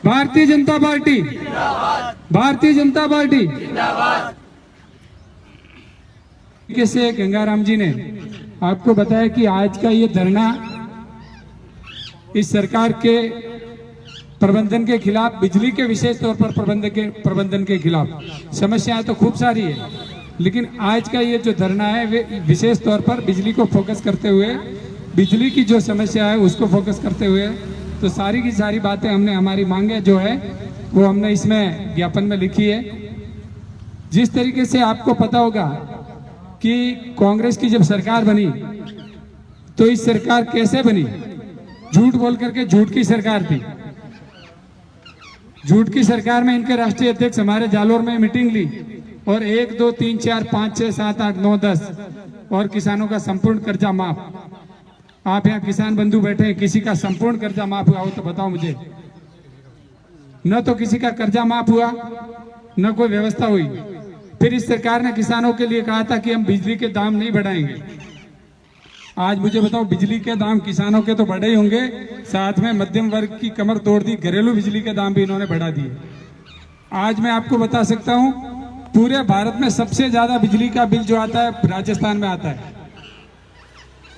Bharatiya Janata party, Bharatiya Janata party. कैसे गंगाराम जी ने आपको बताया कि आज का ये धरना इस सरकार के प्रबंधन के खिलाफ, बिजली के विशेष तौर पर प्रबंधन के खिलाफ। समस्याएं तो खूब सारी है, लेकिन आज का ये जो धरना है वे विशेष तौर पर बिजली को फोकस करते हुए, बिजली की जो समस्या है उसको फोकस करते हुए, तो सारी की सारी बातें हमने, हमारी मांगे जो है वो हमने इसमें ज्ञापन में लिखी है। जिस तरीके से आपको पता होगा कि कांग्रेस की जब सरकार बनी तो इस सरकार कैसे बनी, झूठ बोल करके, झूठ की सरकार थी। झूठ की सरकार में इनके राष्ट्रीय अध्यक्ष हमारे जालोर में मीटिंग ली और 1 2 3 4 5 6 7 8 9 10 और किसानों का संपूर्ण कर्जा माफ। आप यहाँ किसान बंधु बैठे हैं, किसी का संपूर्ण कर्जा माफ हुआ हो तो बताओ मुझे। न तो किसी का कर्जा माफ हुआ, न कोई व्यवस्था हुई। फिर इस सरकार ने किसानों के लिए कहा था कि हम बिजली के दाम नहीं बढ़ाएंगे। आज मुझे बताओ, बिजली के दाम किसानों के तो बढ़े ही होंगे, साथ में मध्यम वर्ग की कमर तोड़ दी, घरेलू बिजली के दाम भी इन्होंने बढ़ा दिए। आज मैं आपको बता सकता हूं, पूरे भारत में सबसे ज्यादा बिजली का बिल जो आता है राजस्थान में आता है।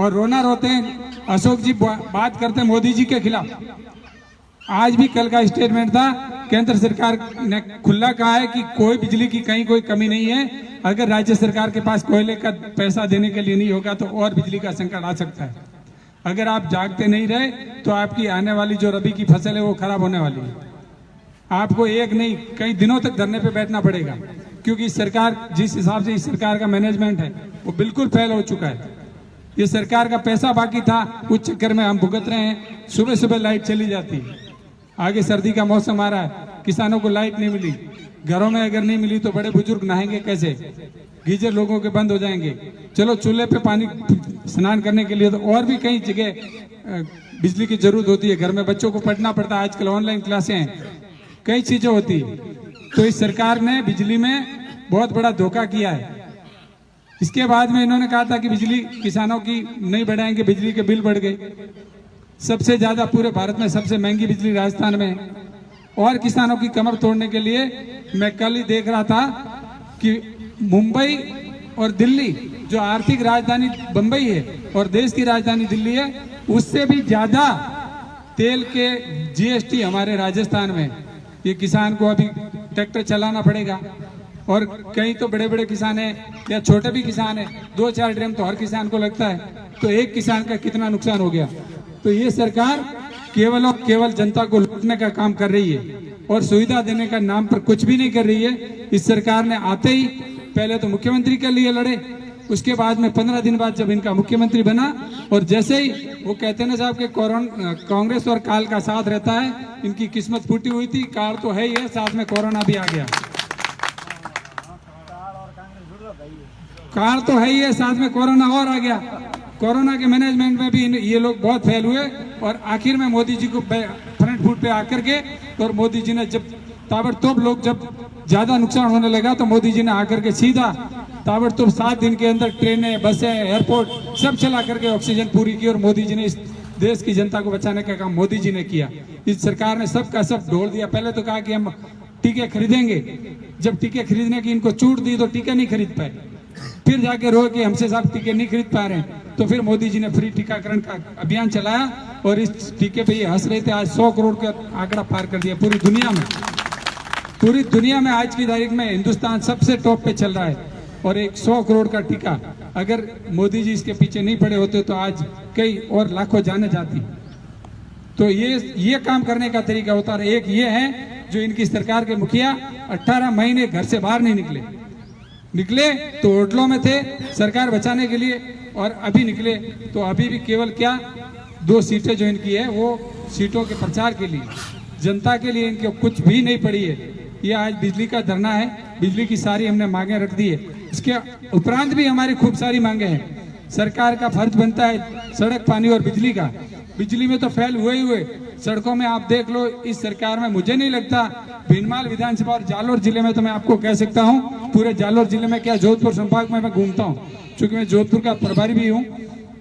और रोना रोते हैं अशोक जी, बात करते हैं मोदी जी के खिलाफ। आज भी कल का स्टेटमेंट था, केंद्र सरकार ने खुला कहा है कि कोई बिजली की कहीं कोई कमी नहीं है। अगर राज्य सरकार के पास कोयले का पैसा देने के लिए नहीं होगा तो और बिजली का संकट आ सकता है। अगर आप जागते नहीं रहे तो आपकी आने वाली जो रबी की फसल है वो खराब होने वाली है। आपको एक नहीं कई दिनों तक धरने पे बैठना पड़ेगा, क्योंकि सरकार, जिस हिसाब से इस सरकार का मैनेजमेंट है वो बिल्कुल फेल हो चुका है। ये सरकार का पैसा बाकी था, उस चक्कर में हम भुगत रहे हैं। सुबह सुबह लाइट चली जाती है, आगे सर्दी का मौसम आ रहा है, किसानों को लाइट नहीं मिली, घरों में अगर नहीं मिली तो बड़े बुजुर्ग नहाएंगे कैसे, गीजर लोगों के बंद हो जाएंगे। चलो चूल्हे पे पानी स्नान करने के लिए तो और भी कई जगह बिजली की जरूरत होती है। घर में बच्चों को पढ़ना पड़ता है, आजकल ऑनलाइन क्लासें हैं, कई चीजें होती है। तो इस सरकार ने बिजली में बहुत बड़ा धोखा किया है। इसके बाद में इन्होंने कहा था कि बिजली किसानों की नहीं बढ़ाएंगे, बिजली के बिल बढ़ गए। सबसे ज्यादा पूरे भारत में सबसे महंगी बिजली राजस्थान में है। और किसानों की कमर तोड़ने के लिए मैं कल ही देख रहा था कि मुंबई और दिल्ली, जो आर्थिक राजधानी बंबई है और देश की राजधानी दिल्ली है, उससे भी ज्यादा तेल के जीएसटी हमारे राजस्थान में। ये किसान को अभी ट्रैक्टर चलाना पड़ेगा, और कई तो बड़े बड़े किसान हैं या छोटे भी किसान हैं, 2-4 ड्रम तो हर किसान को लगता है। तो एक किसान का कितना नुकसान हो गया। तो ये सरकार केवल और केवल जनता को लूटने का काम कर रही है और सुविधा देने का नाम पर कुछ भी नहीं कर रही है। इस सरकार ने आते ही पहले तो मुख्यमंत्री के लिए लड़े, उसके बाद में 15 दिन बाद जब इनका मुख्यमंत्री बना, और जैसे ही वो कहते हैं ना साहब के कांग्रेस और काल का साथ रहता है, इनकी किस्मत फूटी हुई थी। काल तो है ही है, साथ में कोरोना भी आ गया। काल तो है ही है, साथ में कोरोना और आ गया। कोरोना के मैनेजमेंट में भी ये लोग बहुत फेल हुए, और आखिर में मोदी जी को फ्रंट फुट पे आकर के, और मोदी जी ने जब ताबड़तोड़ लोग जब ज्यादा नुकसान होने लगा तो मोदी जी ने आकर के सीधा ताबड़तोड़ 7 दिन के अंदर ट्रेनें, बसें, एयरपोर्ट सब चला करके ऑक्सीजन पूरी की, और मोदी जी ने इस देश की जनता को बचाने का काम मोदी जी ने किया। इस सरकार ने सब का सब ढोल दिया। पहले तो कहा कि हम टीके खरीदेंगे, जब टीके खरीदने की इनको छूट दी तो टीके नहीं खरीद पाए। फिर जाके रो कि हमसे साहब टीके नहीं खरीद पा रहे हैं, तो फिर मोदी जी ने फ्री टीकाकरण का अभियान चलाया, और इस टीके पे ये हंस रहे थे। आज 100 करोड़ का आंकड़ा पार कर दिया पूरी दुनिया में। पूरी दुनिया में आज की तारीख में हिंदुस्तान सबसे टॉप पे चल रहा है, और एक 100 करोड़ का टीका, अगर मोदी जी इसके पीछे नहीं पड़े होते तो आज कई और लाखों जाने जाती। तो ये काम करने का तरीका होता है। एक ये है जो इनकी सरकार के मुखिया 18 महीने घर से बाहर नहीं निकले तो होटलों में थे सरकार बचाने के लिए, और अभी निकले तो अभी भी केवल क्या 2 सीटें जो इनकी है वो सीटों के प्रचार के लिए, जनता के लिए इनकी कुछ भी नहीं पड़ी है। ये आज बिजली का धरना है, बिजली की सारी हमने मांगे रख दी है। इसके उपरांत भी हमारी खूब सारी मांगे हैं। सरकार का फर्ज बनता है सड़क, पानी और बिजली का। बिजली में तो फेल हुए सड़कों में आप देख लो इस सरकार में। मुझे नहीं लगता भीनमाल विधानसभा और जालोर जिले में, तो मैं आपको कह सकता हूं पूरे जालोर जिले में क्या जोधपुर संभाग में मैं घूमता हूं, क्योंकि मैं जोधपुर का प्रभारी भी हूं,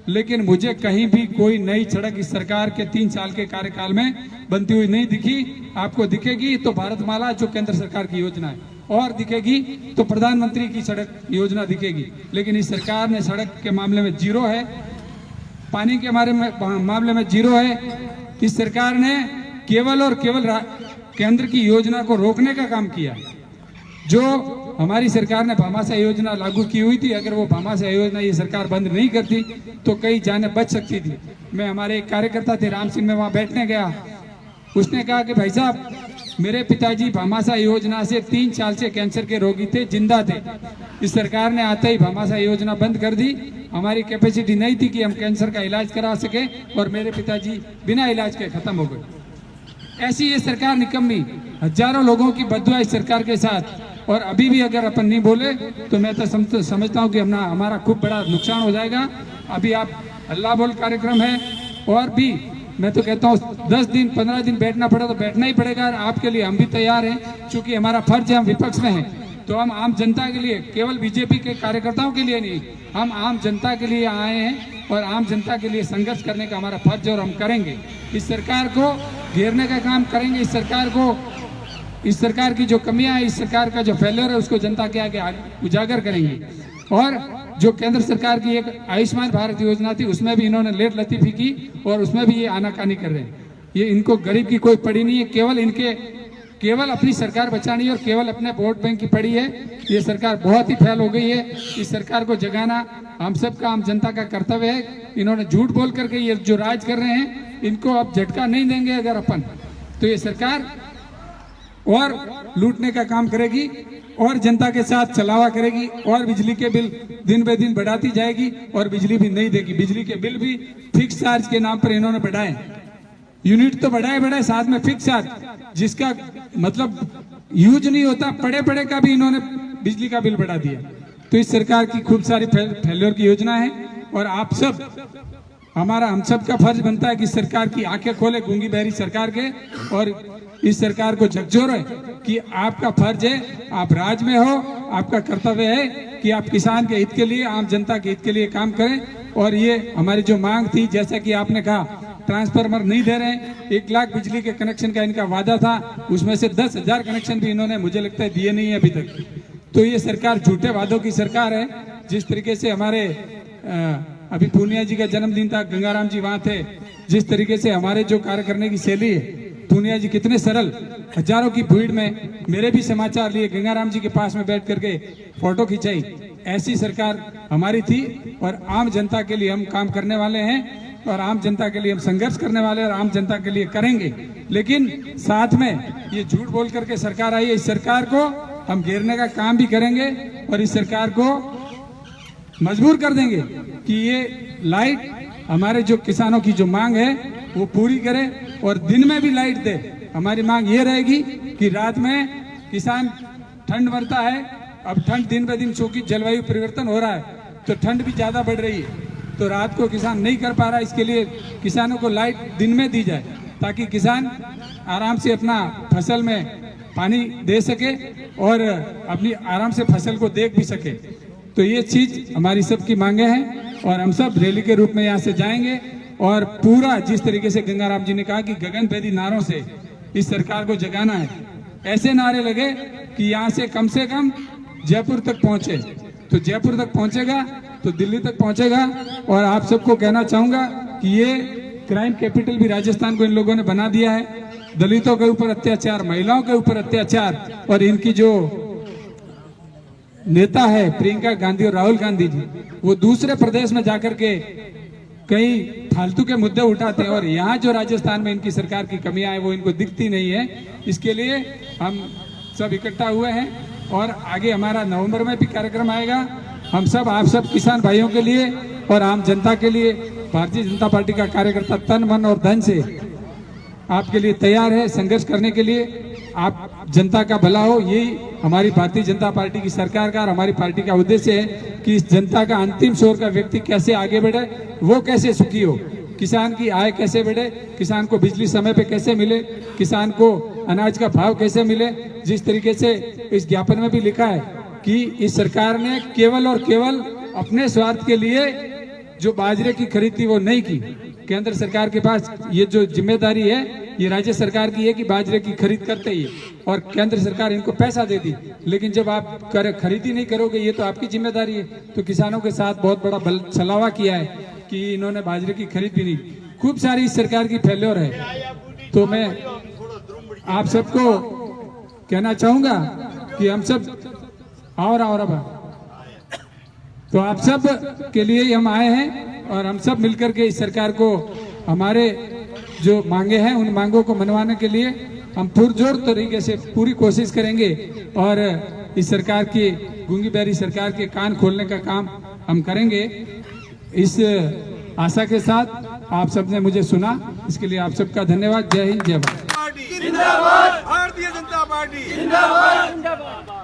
लेकिन मुझे कहीं भी कोई नई सड़क इस सरकार के 3 साल के कार्यकाल में बनती हुई नहीं दिखी। आपको दिखेगी तो भारतमाला जो केंद्र सरकार की योजना है, और दिखेगी तो प्रधानमंत्री की सड़क योजना दिखेगी। लेकिन इस सरकार ने सड़क के मामले में जीरो है, पानी के मामले में जीरो है। इस सरकार ने केवल और केवल केंद्र की योजना को रोकने का काम किया। जो हमारी सरकार ने भामाशाह योजना लागू की हुई थी, अगर वो भामाशाह योजना ये सरकार बंद नहीं करती तो कई जानें बच सकती थी। मैं हमारे एक कार्यकर्ता थे राम सिंह, में वहाँ बैठने गया, उसने कहा कि भाई साहब मेरे पिताजी भामाशाह योजना से 3 साल से कैंसर के रोगी थे, जिंदा थे। इस सरकार ने आते ही भामाशाह योजना बंद कर दी। हमारी कैपेसिटी नहीं थी कि हम कैंसर का इलाज करा सके, और मेरे पिताजी बिना इलाज के खत्म हो गए। ऐसी ये सरकार निकम्मी, हजारों लोगों की बददुआ इस सरकार के साथ। और अभी भी अगर अपन नहीं बोले तो मैं तो समझता हूँ कि हमारा खूब बड़ा नुकसान हो जाएगा। अभी आप अल्लाह बोल कार्यक्रम है, और भी मैं तो कहता हूँ 10 दिन 15 दिन बैठना पड़ा तो बैठना ही पड़ेगा। आपके लिए हम भी तैयार हैं, क्योंकि हमारा फर्ज है, हम विपक्ष में हैं। तो हम आम जनता के लिए, केवल बीजेपी के कार्यकर्ताओं के लिए नहीं, हम आम जनता के लिए आए हैं, और आम जनता के लिए संघर्ष करने का हमारा फर्ज है, और हम करेंगे। इस सरकार को घेरने का काम करेंगे। इस सरकार की जो कमियां हैं, इस सरकार का जो फेलियर है, उसको जनता के आगे उजागर करेंगे। और जो केंद्र सरकार की एक आयुष्मान भारत योजना थी, उसमें भी इन्होंने लेट लतीफी की, और उसमें भी ये आनाकानी कर रहे हैं। ये इनको गरीब की कोई पड़ी नहीं है, केवल अपनी सरकार बचानी है, और केवल अपने वोट बैंक की पड़ी है। ये सरकार बहुत ही फेल हो गई है। इस सरकार को जगाना हम सबका, आम जनता का कर्तव्य है। इन्होंने झूठ बोल करके ये जो राज कर रहे हैं, इनको अब झटका नहीं देंगे अगर अपन, तो ये सरकार और लूटने का काम करेगी, और जनता के साथ छलावा करेगी, और बिजली के बिल दिन ब दिन बढ़ाती जाएगी, और बिजली भी नहीं देगी। बिजली के बिल भी फिक्स चार्ज के नाम पर इन्होंने बढ़ाए, यूनिट तो बढ़ाए, साथ में फिक्स चार्ज, जिसका मतलब यूज नहीं होता, पड़े का भी इन्होंने बिजली का बिल बढ़ा दिया। तो इस सरकार की खूब सारी फेलियर की योजना है, और आप सब, हम सब का फर्ज बनता है कि सरकार की आंखें खोले, गूंगी बहरी सरकार के, और इस सरकार को झकझोरे कि आपका फर्ज है, आप राज में हो, आपका कर्तव्य है कि आप किसान के हित के लिए, आम जनता के हित के लिए काम करें। और ये हमारी जो मांग थी, जैसा कि आपने कहा, ट्रांसफार्मर नहीं दे रहे हैं, 1 लाख बिजली के कनेक्शन का इनका वादा था, उसमें से 10,000 कनेक्शन भी इन्होंने मुझे लगता है दिए नहीं है अभी तक। तो ये सरकार झूठे वादों की सरकार है। जिस तरीके से हमारे अभी पूनिया जी का जन्मदिन था, गंगाराम जी वहां थे, जिस तरीके से हमारे जो कार्य करने की शैली है, पूनिया जी कितने सरल, हजारों की भीड़ में मेरे भी समाचार लिए, गंगाराम जी के पास में बैठ करके फोटो खिंचाई। ऐसी सरकार हमारी थी, और आम जनता के लिए हम काम करने वाले हैं, और आम जनता के लिए हम संघर्ष करने वाले हैं, और आम जनता के लिए करेंगे। लेकिन साथ में ये झूठ बोल करके सरकार आई है, इस सरकार को हम घेरने का काम भी करेंगे, और इस सरकार को मजबूर कर देंगे कि ये लाइट, हमारे जो किसानों की जो मांग है वो पूरी करे, और दिन में भी लाइट दे। हमारी मांग ये रहेगी कि रात में किसान, ठंड बढ़ता है, अब ठंड दिन ब दिन, चूंकि जलवायु परिवर्तन हो रहा है तो ठंड भी ज्यादा बढ़ रही है, तो रात को किसान नहीं कर पा रहा। इसके लिए किसानों को लाइट दिन में दी जाए, ताकि किसान आराम से अपना फसल में पानी दे सके, और अपनी आराम से फसल को देख भी सके। तो ये चीज हमारी सबकी मांगे हैं, और हम सब रैली के रूप में यहाँ से जाएंगे, और पूरा जिस तरीके से गंगाराम जी ने कहा कि गगनभेदी नारों से इस सरकार को जगाना है, ऐसे नारे लगे कि यहाँ से कम जयपुर तक पहुंचे, तो जयपुर तक पहुंचेगा तो दिल्ली तक पहुंचेगा। और आप सबको कहना चाहूंगा कि ये क्राइम कैपिटल भी राजस्थान को इन लोगों ने बना दिया है। दलितों के ऊपर अत्याचार, महिलाओं के ऊपर अत्याचार, और इनकी जो नेता है प्रियंका गांधी और राहुल गांधी जी, वो दूसरे प्रदेश में जाकर के कई फालतू के मुद्दे उठाते हैं, और यहाँ जो राजस्थान में इनकी सरकार की कमियां हैं वो इनको दिखती नहीं है। इसके लिए हम सब इकट्ठा हुए हैं, और आगे हमारा नवंबर में भी कार्यक्रम आएगा। हम सब, आप सब किसान भाइयों के लिए और आम जनता के लिए भारतीय जनता पार्टी का कार्यकर्ता तन मन और धन से आपके लिए तैयार है संघर्ष करने के लिए। आप जनता का भला हो, यही हमारी भारतीय जनता पार्टी की सरकार का और हमारी पार्टी का उद्देश्य है कि इस जनता का अंतिम छोर का व्यक्ति कैसे आगे बढ़े, वो कैसे सुखी हो, किसान की आय कैसे बढ़े, किसान को बिजली समय पे कैसे मिले, किसान को अनाज का भाव कैसे मिले। जिस तरीके से इस ज्ञापन में भी लिखा है कि इस सरकार ने केवल और केवल अपने स्वार्थ के लिए जो बाजरे की खरीद थी वो नहीं की। केंद्र सरकार के पास ये जो जिम्मेदारी है ये राज्य सरकार की है कि बाजरे की खरीद करते ही, और केंद्र सरकार इनको पैसा देती, लेकिन जब आप खरीदी नहीं करोगे ये तो आपकी जिम्मेदारी है। तो किसानों के साथ बहुत बड़ा छलावा किया है कि इन्होंने बाजरे की खरीद भी नहीं। खूब सारी इस सरकार की फेल्योर है। तो मैं आप सबको कहना चाहूंगा कि हम सब और अब तो आप सब के लिए ही हम आए हैं, और हम सब मिलकर के इस सरकार को हमारे जो मांगे हैं उन मांगों को मनवाने के लिए हम पुरजोर तरीके से पूरी कोशिश करेंगे, और इस सरकार की गूंगी बहरी सरकार के कान खोलने का काम हम करेंगे। इस आशा के साथ आप सबने मुझे सुना, इसके लिए आप सबका धन्यवाद। जय हिंद, जय भारत। जिंदाबाद भारतीय जनता पार्टी जिंदाबाद।